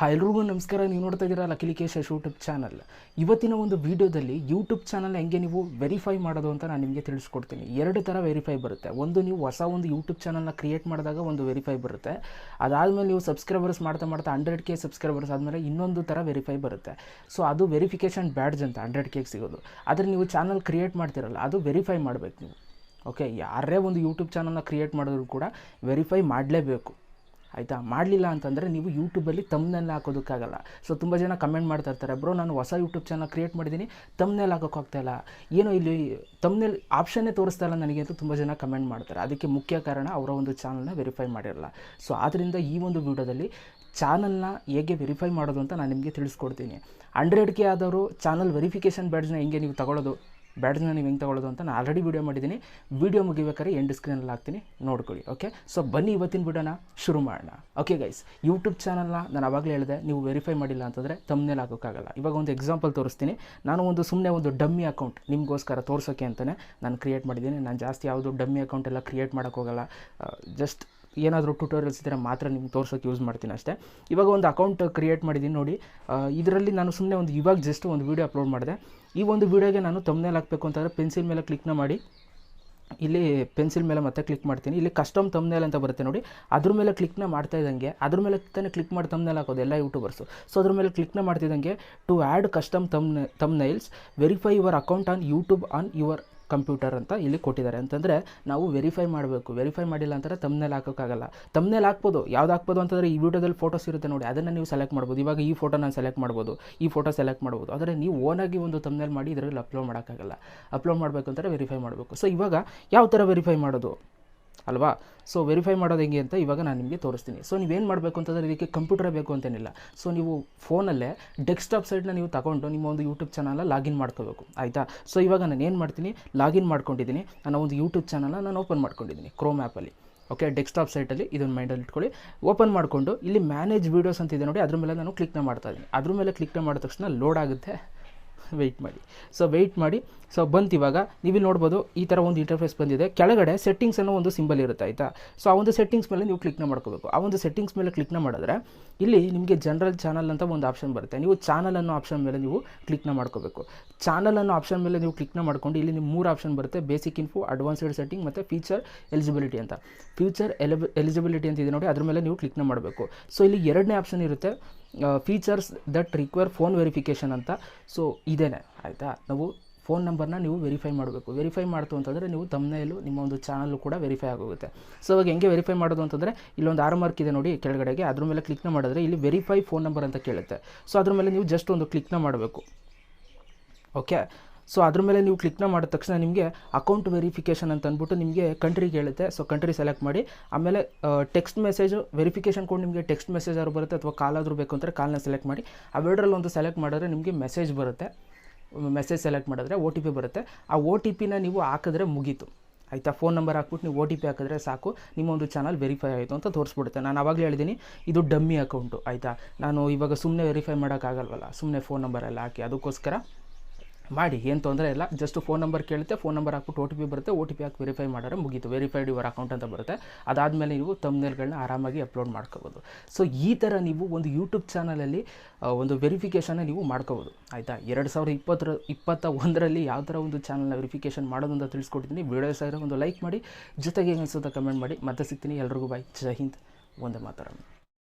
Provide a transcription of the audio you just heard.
Hi ಎಲ್ರಿಗೂ ನಮಸ್ಕಾರ. ನೀವು ನೋಡ್ತಾ ಇದ್ದೀರಾ ಲಕೀಶ್ ಯೂಟ್ಯೂಬ್ ಚಾನಲ್. ಇವತ್ತಿನ ಒಂದು ವೀಡಿಯೋದಲ್ಲಿ ಯೂಟ್ಯೂಬ್ ಚಾನಲ್ ಹೆಂಗೆ ನೀವು ವೆರಿಫೈ ಮಾಡೋದು ಅಂತ ನಾನು ನಿಮಗೆ ತಿಳಿಸ್ಕೊಡ್ತೀನಿ. ಎರಡು ಥರ ವೆರಿಫೈ ಬರುತ್ತೆ. ಒಂದು ನೀವು ಹೊಸ ಒಂದು ಯೂಟ್ಯೂಬ್ ಚಾನಲ್ನ ಕ್ರಿಯೇಟ್ ಮಾಡಿದಾಗ ಒಂದು ವೆರಿಫೈ ಬರುತ್ತೆ. ಅದಾದಮೇಲೆ ನೀವು ಸಬ್ಸ್ಕ್ರೈಬರ್ಸ್ ಮಾಡ್ತಾ 100K ಸಬ್ಸ್ಕ್ರೈಬರ್ಸ್ ಆದಮೇಲೆ ಇನ್ನೊಂದು ಥರ ವೆರಿಫೈ ಬರುತ್ತೆ. ಸೊ ಅದು ವೆರಿಫಿಕೇಷನ್ ಬ್ಯಾಡ್ಜ್ ಅಂತ 100K ಸಿಗೋದು. ಆದರೆ ನೀವು ಚಾನಲ್ ಕ್ರಿಯೇಟ್ ಮಾಡ್ತಿರಲ್ಲ, ಅದು ವೆರಿಫೈ ಮಾಡಬೇಕು ನೀವು. ಓಕೆ, ಯಾರೇ ಒಂದು ಯೂಟ್ಯೂಬ್ ಚಾನಲ್ನ ಕ್ರಿಯೇಟ್ ಮಾಡಿದ್ರು ಕೂಡ ವೆರಿಫೈ ಮಾಡಲೇಬೇಕು. ಆಯಿತಾ? ಮಾಡಲಿಲ್ಲ ಅಂತಂದರೆ ನೀವು ಯೂಟ್ಯೂಬಲ್ಲಿ ತಮ್ನೇಲ್ ಹಾಕೋದಕ್ಕಾಗಲ್ಲ. ಸೊ ತುಂಬ ಜನ ಕಮೆಂಟ್ ಮಾಡ್ತಾ ಇರ್ತಾರೆ, ಬ್ರೋ ನಾನು ಹೊಸ ಯೂಟ್ಯೂಬ್ ಚಾನಲ್ ಕ್ರಿಯೇಟ್ ಮಾಡಿದ್ದೀನಿ, ತಮ್ನೇಲ್ ಹಾಕೋಕ್ಕಾಗ್ತಾಯಿಲ್ಲ, ಏನೋ ಇಲ್ಲಿ ತಮ್ನೇಲ್ ಆಪ್ಷನ್ನೇ ತೋರಿಸ್ತಾ ಇಲ್ಲ ನನಗೆ ಅಂತ ತುಂಬ ಜನ ಕಮೆಂಟ್ ಮಾಡ್ತಾರೆ. ಅದಕ್ಕೆ ಮುಖ್ಯ ಕಾರಣ ಅವರ ಒಂದು ಚಾನಲ್ನ ವೆರಿಫೈ ಮಾಡಿರಲ್ಲ. ಸೊ ಆದ್ದರಿಂದ ಈ ಒಂದು ವಿಡಿಯೋದಲ್ಲಿ ಚಾನಲ್ನ ಹೇಗೆ ವೆರಿಫೈ ಮಾಡೋದು ಅಂತ ನಾನು ನಿಮಗೆ ತಿಳಿಸ್ಕೊಡ್ತೀನಿ. 100K ಆದವರು ಚಾನಲ್ ವೆರಿಫಿಕೇಷನ್ ಬ್ಯಾಡ್ಜ್ನ ಹೆಂಗೆ ನೀವು ತಗೊಳ್ಳೋದು, ಬ್ಯಾಡ್ಜ್ನ ನೀವು ಹೆಂಗೆ ತೊಗೊಳ್ಳೋದು ಅಂತ ನಾನು ಆಲ್ರೆಡಿ ವೀಡಿಯೋ ಮಾಡಿದ್ದೀನಿ. ವೀಡಿಯೋ ಮುಗಿಬೇಕಾದ್ರೆ ಎಂಡ್ ಸ್ಕ್ರೀನಲ್ಲಿ ಹಾಕ್ತೀನಿ, ನೋಡ್ಕೊಳ್ಳಿ. ಓಕೆ, ಸೊ ಬನ್ನಿ ಇವತ್ತಿನ ವಿಡಿಯೋನ ಶುರು ಮಾಡೋಣ. ಓಕೆ ಗೈಸ್, ಯೂಟ್ಯೂಬ್ ಚಾನಲ್ನ ನಾನು ಆವಾಗಲೇ ಹೇಳಿದೆ, ನೀವು ವೆರಿಫೈ ಮಾಡಿಲ್ಲ ಅಂತಂದರೆ ತಮ್ನೇಲ್ ಹಾಕೋಕ್ಕಾಗಲ್ಲ. ಇವಾಗ ಒಂದು ಎಕ್ಸಾಂಪಲ್ ತೋರಿಸ್ತೀನಿ. ನಾನು ಸುಮ್ಮನೆ ಒಂದು ಡಮ್ಮಿ ಅಕೌಂಟ್ ನಿಮಗೋಸ್ಕರ ತೋರ್ಸೋಕ್ಕೆ ಅಂತಲೇ ನಾನು ಕ್ರಿಯೇಟ್ ಮಾಡಿದ್ದೀನಿ. ನಾನು ಜಾಸ್ತಿ ಯಾವುದು ಡಮ್ಮಿ ಅಕೌಂಟ್ ಎಲ್ಲ ಕ್ರಿಯೇಟ್ ಮಾಡೋಕ್ಕೋಗಲ್ಲ. ಜಸ್ಟ್ ಏನಾದರೂ ಟ್ಯುಟೋರಿಯಲ್ಸ್ ಇದ್ದರೆ ಮಾತ್ರ ನಿಮ್ಗೆ ತೋರ್ಸೋಕ್ಕೆ ಯೂಸ್ ಮಾಡ್ತೀನಿ ಅಷ್ಟೇ. ಇವಾಗ ಒಂದು ಅಕೌಂಟ್ ಕ್ರಿಯೇಟ್ ಮಾಡಿದ್ದೀನಿ ನೋಡಿ. ಇದರಲ್ಲಿ ನಾನು ಸುಮ್ಮನೆ ಇವಾಗ ಜಸ್ಟ್ ಒಂದು ವೀಡಿಯೋ ಅಪ್ಲೋಡ್ ಮಾಡಿದೆ. ಈ ಒಂದು ವೀಡಿಯೋಗೆ ನಾನು ತಮ್ನೇಲ್ ಹಾಕಬೇಕು ಅಂತಂದರೆ ಪೆನ್ಸಿಲ್ ಮೇಲೆ ಕ್ಲಿಕ್ನ ಮಾಡಿ, ಇಲ್ಲಿ ಪೆನ್ಸಿಲ್ ಮೇಲೆ ಮತ್ತೆ ಕ್ಲಿಕ್ ಮಾಡ್ತೀನಿ. ಇಲ್ಲಿ ಕಸ್ಟಮ್ ತಮ್ನೇಲ್ ಅಂತ ಬರುತ್ತೆ ನೋಡಿ, ಅದ್ರ ಮೇಲೆ ಕ್ಲಿಕ್ನ ಮಾಡ್ತಾ ಇದ್ದಂಗೆ, ಅದ್ರ ಮೇಲೆ ತಾನೇ ಕ್ಲಿಕ್ ಮಾಡಿ ತಮ್ನೇಲ್ ಹಾಕೋದು ಎಲ್ಲ ಯೂಟ್ಯೂಬರ್ಸು. ಸೊ ಅದ್ರ ಮೇಲೆ ಕ್ಲಿಕ್ನ ಮಾಡ್ತಿದ್ದಂಗೆ to add custom thumbnails verify your account on YouTube on your computer ಅಂತ ಇಲ್ಲಿ ಕೊಟ್ಟಿದ್ದಾರೆ. ಅಂತಂದರೆ ನಾವು ವೆರಿಫೈ ಮಾಡಬೇಕು. ವೆರಿಫೈ ಮಾಡಿಲ್ಲ ಅಂತಂದರೆ ತಮ್ನೇಲ್ ಹಾಕೋಕ್ಕಾಗಲ್ಲ. ತಮ್ನೇಲ್ ಹಾಕ್ಬೋದು, ಯಾವ್ದು ಹಾಕ್ಬೋದು ಅಂತಂದರೆ ಈ ವಿಡಿಯೋದಲ್ಲಿ ಫೋಟೋಸ್ ಇರುತ್ತೆ ನೋಡಿ, ಅದನ್ನು ನೀವು ಸೆಲೆಕ್ಟ್ ಮಾಡ್ಬೋದು. ಇವಾಗ ಈ ಫೋಟೋ ನಾನು ಸೆಲೆಕ್ಟ್ ಮಾಡ್ಬೋದು, ಈ ಫೋಟೋ ಸೆಲೆಕ್ಟ್ ಮಾಡ್ಬೋದು. ಆದರೆ ನೀವು ಓನಾಗಿ ಒಂದು ತಮ್ನೇಲ್ ಮಾಡಿ ಇದರಲ್ಲಿ ಅಪ್ಲೋಡ್ ಮಾಡೋಕ್ಕಾಗಲ್ಲ. ಅಪ್ಲೋಡ್ ಮಾಡಬೇಕು ಅಂತಾರೆ ವೆರಿಫೈ ಮಾಡಬೇಕು. ಸೊ ಇವಾಗ ಯಾವ ಥರ ವೆರಿಫೈ ಮಾಡೋದು ಅಲ್ವಾ? ಸೊ ವೆರಿಫೈ ಮಾಡೋದು ಹೆಂಗೆ ಅಂತ ಇವಾಗ ನಾನು ನಿಮಗೆ ತೋರಿಸ್ತೀನಿ. ಸೊ ನೀವೇನು ಮಾಡಬೇಕು ಅಂತಂದರೆ ಇದಕ್ಕೆ ಕಂಪ್ಯೂಟರ್ ಬೇಕು ಅಂತೇನಿಲ್ಲ. ಸೊ ನೀವು ಫೋನಲ್ಲೇ ಡೆಸ್ಕ್ಟಾಪ್ ಸೈಟ್ನ ನೀವು ತಗೊಂಡು ನಿಮ್ಮ ಒಂದು ಯೂಟ್ಯೂಬ್ ಚಾನಲ್ನ ಲಾಗಿನ್ ಮಾಡ್ಕೋಬೇಕು. ಆಯಿತಾ? ಸೊ ಇವಾಗ ನಾನು ಏನು ಮಾಡ್ತೀನಿ, ಲಾಗಿನ್ ಮಾಡ್ಕೊಂಡಿದ್ದೀನಿ. ನನ್ನ ಒಂದು ಯೂಟ್ಯೂಬ್ ಚಾನಲ್ನ ನಾನು ಓಪನ್ ಮಾಡ್ಕೊಂಡಿದ್ದೀನಿ ಕ್ರೋಮ್ ಆ್ಯಪಲ್ಲಿ. ಓಕೆ, ಡೆಸ್ಕ್ಟಾಪ್ ಸೈಟಲ್ಲಿ ಇದನ್ನು ಮೈಂಡಲ್ಲಿ ಇಟ್ಕೊಳ್ಳಿ. ಓಪನ್ ಮಾಡಿಕೊಂಡು ಇಲ್ಲಿ ಮ್ಯಾನೇಜ್ ವೀಡಿಯೋಸ್ ಅಂತಿದೆ ನೋಡಿ, ಅದ್ರ ಮೇಲೆ ನಾನು ಕ್ಲಿಕ್ನ ಮಾಡ್ತಾಯಿದ್ದೀನಿ. ಅದ್ರ ಮೇಲೆ ಕ್ಲಿಕ್ನ ಮಾಡಿದ ತಕ್ಷಣ ಲೋಡ್ ಆಗುತ್ತೆ. ವೆಯ್ಟ್ ಮಾಡಿ. ಸೊ ವೆಯ್ಟ್ ಮಾಡಿ. ಸೊ ಬಂತು. ಇವಾಗ ನೀವು ನೋಡ್ಬೋದು ಈ ಥರ ಒಂದು ಇಂಟರ್ಫೇಸ್ ಬಂದಿದೆ. ಕೆಳಗಡೆ ಸೆಟ್ಟಿಂಗ್ಸ್ ಅನ್ನೋ ಒಂದು ಸಿಂಬಲ್ ಇರುತ್ತೆ. ಆಯಿತಾ? ಸೊ ಆ ಒಂದು ಸೆಟ್ಟಿಂಗ್ಸ್ ಮೇಲೆ ನೀವು ಕ್ಲಿಕ್ನ ಮಾಡ್ಕೋಬೇಕು. ಆ ಒಂದು ಸೆಟ್ಟಿಂಗ್ಸ್ ಮೇಲೆ ಕ್ಲಿಕ್ನ ಮಾಡಿದ್ರೆ ಇಲ್ಲಿ ನಿಮಗೆ ಜನರಲ್ ಚಾನಲ್ ಅಂತ ಒಂದು ಆಪ್ಷನ್ ಬರುತ್ತೆ. ನೀವು ಚಾನಲ್ ಅನ್ನೋ ಆಪ್ಷನ್ ಮೇಲೆ ನೀವು ಕ್ಲಿಕ್ನ ಮಾಡ್ಕೋಬೇಕು. ಚಾನಲ್ ಅನ್ನೋ ಆಪ್ಷನ್ ಮೇಲೆ ನೀವು ಕ್ಲಿಕ್ನ ಮಾಡ್ಕೊಂಡು ಇಲ್ಲಿ ನಿಮ್ಮ 3 ಆಪ್ಷನ್ ಬರುತ್ತೆ: ಬೇಸಿಕ್ ಇನ್ಫೋ, ಅಡ್ವಾನ್ಸ್ಡ್ ಸೆಟ್ಟಿಂಗ್ ಮತ್ತು ಫೀಚರ್ ಎಲಿಜಿಬಿಲಿಟಿ ಅಂತ. ಫೀಚರ್ ಎಲಿಜಿಬಿಲಿಟಿ ಅಂತ ಇದೆ ನೋಡಿ, ಅದ್ರ ಮೇಲೆ ನೀವು ಕ್ಲಿಕ್ನ ಮಾಡಬೇಕು. ಸೊ ಇಲ್ಲಿ 2ನೇ ಆಪ್ಷನ್ ಇರುತ್ತೆ, features that require phone verification ಅಂತ. ಸೊ ಇದೇನೆ. ಆಯಿತಾ? ನಾವು ಫೋನ್ ನಂಬರ್ನ ನೀವು ವೆರಿಫೈ ಮಾಡಬೇಕು. ವೆರಿಫೈ ಮಾಡ್ತು ಅಂತಂದರೆ ನೀವು ತಮ್ನೇಲು ನಿಮ್ಮ ಒಂದು ಚಾನಲ್ಲು ಕೂಡ ವೆರಿಫೈ ಆಗೋಗುತ್ತೆ. ಸೊ ಇವಾಗ ಹೆಂಗೆ ವೆರಿಫೈ ಮಾಡೋದು ಅಂತಂದರೆ ಇಲ್ಲೊಂದು ಆರೋ ಮಾರ್ಕ್ ಇದೆ ನೋಡಿ ಕೆಳಗಡೆಗೆ, ಅದ್ರ ಮೇಲೆ ಕ್ಲಿಕ್ನ ಮಾಡಿದ್ರೆ ಇಲ್ಲಿ ವೆರಿಫೈ ಫೋನ್ ನಂಬರ್ ಅಂತ ಕೇಳುತ್ತೆ. ಸೊ ಅದ್ರ ಮೇಲೆ ನೀವು ಜಸ್ಟ್ ಒಂದು ಕ್ಲಿಕ್ನ ಮಾಡಬೇಕು. ಓಕೆ, ಸೊ ಅದ್ರ ಮೇಲೆ ನೀವು ಕ್ಲಿಕ್ನ ಮಾಡಿದ ತಕ್ಷಣ ನಿಮಗೆ ಅಕೌಂಟ್ ವೆರಿಫಿಕೇಷನ್ ಅಂತ ಅಂದ್ಬಿಟ್ಟು ನಿಮಗೆ ಕಂಟ್ರಿ ಕೇಳುತ್ತೆ. ಸೊ ಕಂಟ್ರಿ ಸೆಲೆಕ್ಟ್ ಮಾಡಿ, ಆಮೇಲೆ ಟೆಕ್ಸ್ಟ್ ಮೆಸೇಜು ವೆರಿಫಿಕೇಷನ್ ಕೋಡ್ ನಿಮಗೆ ಟೆಕ್ಸ್ಟ್ ಮೆಸೇಜ್ ಆದ್ರೂ ಬರುತ್ತೆ ಅಥವಾ ಕಾಲ್ ಆದರೂ ಬೇಕು ಅಂತಾರೆ ಕಾಲ್ನ ಸೆಲೆಕ್ಟ್ ಮಾಡಿ. ಅವೆರಡರಲ್ಲಿ ಒಂದು ಸೆಲೆಕ್ಟ್ ಮಾಡಿದ್ರೆ ನಿಮಗೆ ಮೆಸೇಜ್ ಬರುತ್ತೆ. ಮೆಸೇಜ್ ಸೆಲೆಕ್ಟ್ ಮಾಡಿದ್ರೆ OTP ಬರುತ್ತೆ. ಆ OTPನ ನೀವು ಹಾಕಿದ್ರೆ ಮುಗೀತು. ಆಯಿತಾ? ಫೋನ್ ನಂಬರ್ ಹಾಕ್ಬಿಟ್ಟು ನೀವು OTP ಹಾಕಿದ್ರೆ ಸಾಕು, ನಿಮ್ಮ ಒಂದು ಚಾನಲ್ ವೆರಿಫೈ ಆಯಿತು ಅಂತ ತೋರಿಸ್ಬಿಡುತ್ತೆ. ನಾನು ಆವಾಗಲೇ ಹೇಳಿದ್ದೀನಿ ಇದು ಡಮ್ಮಿ ಅಕೌಂಟು. ಆಯಿತಾ? ನಾನು ಇವಾಗ ಸುಮ್ಮನೆ ವೆರಿಫೈ ಮಾಡೋಕ್ಕಾಗಲ್ವಲ್ಲ, ಸುಮ್ಮನೆ ಫೋನ್ ನಂಬರ್ ಎಲ್ಲ ಹಾಕಿ, ಅದಕ್ಕೋಸ್ಕರ ಮಾಡಿ, ಏನು ತೊಂದರೆ ಇಲ್ಲ. ಜಸ್ಟ್ ಫೋನ್ ನಂಬರ್ ಕೇಳುತ್ತೆ, ಫೋನ್ ನಂಬರ್ ಹಾಕ್ಬಿಟ್ಟು OTP ಬರುತ್ತೆ. OTP ಹಾಕಿ ವೆರಿಫೈ ಮಾಡಿದ್ರೆ ಮುಗೀತು. ವೆರಿಫೈಡ್ ಯುವರ್ ಅಕೌಂಟ್ ಅಂತ ಬರುತ್ತೆ. ಅದಾದಮೇಲೆ ನೀವು ತಮ್ನೇಲ್ಗಳನ್ನ ಆರಾಮಾಗಿ ಅಪ್ಲೋಡ್ ಮಾಡ್ಕೋಬೋದು. ಸೊ ಈ ಥರ ನೀವು ಒಂದು ಯೂಟ್ಯೂಬ್ ಚಾನಲಲ್ಲಿ ಒಂದು ವೆರಿಫಿಕೇಷನ್ನ ನೀವು ಮಾಡ್ಕೋಬೋದು. ಆಯಿತಾ? 2021ರಲ್ಲಿ ಯಾವ ಥರ ಒಂದು ಚಾನಲ್ನ ವೆರಿಫಿಕೇಷನ್ ಮಾಡೋದು ಅಂತ ತಿಳಿಸ್ಕೊಟ್ಟಿದ್ದೀನಿ. ವಿಡಿಯೋಸ್ ಆಗಿರೋ ಒಂದು ಲೈಕ್ ಮಾಡಿ, ಜೊತೆಗೆ ಏನು ಅನಿಸುತ್ತೆ ಕಮೆಂಟ್ ಮಾಡಿ. ಮತ್ತೆ ಸಿಗ್ತೀನಿ. ಎಲ್ರಿಗೂ ಬಾಯ್. ಜೈ ಹಿಂದ್, ಒಂದೇ ಮಾತಾಡೋಣ.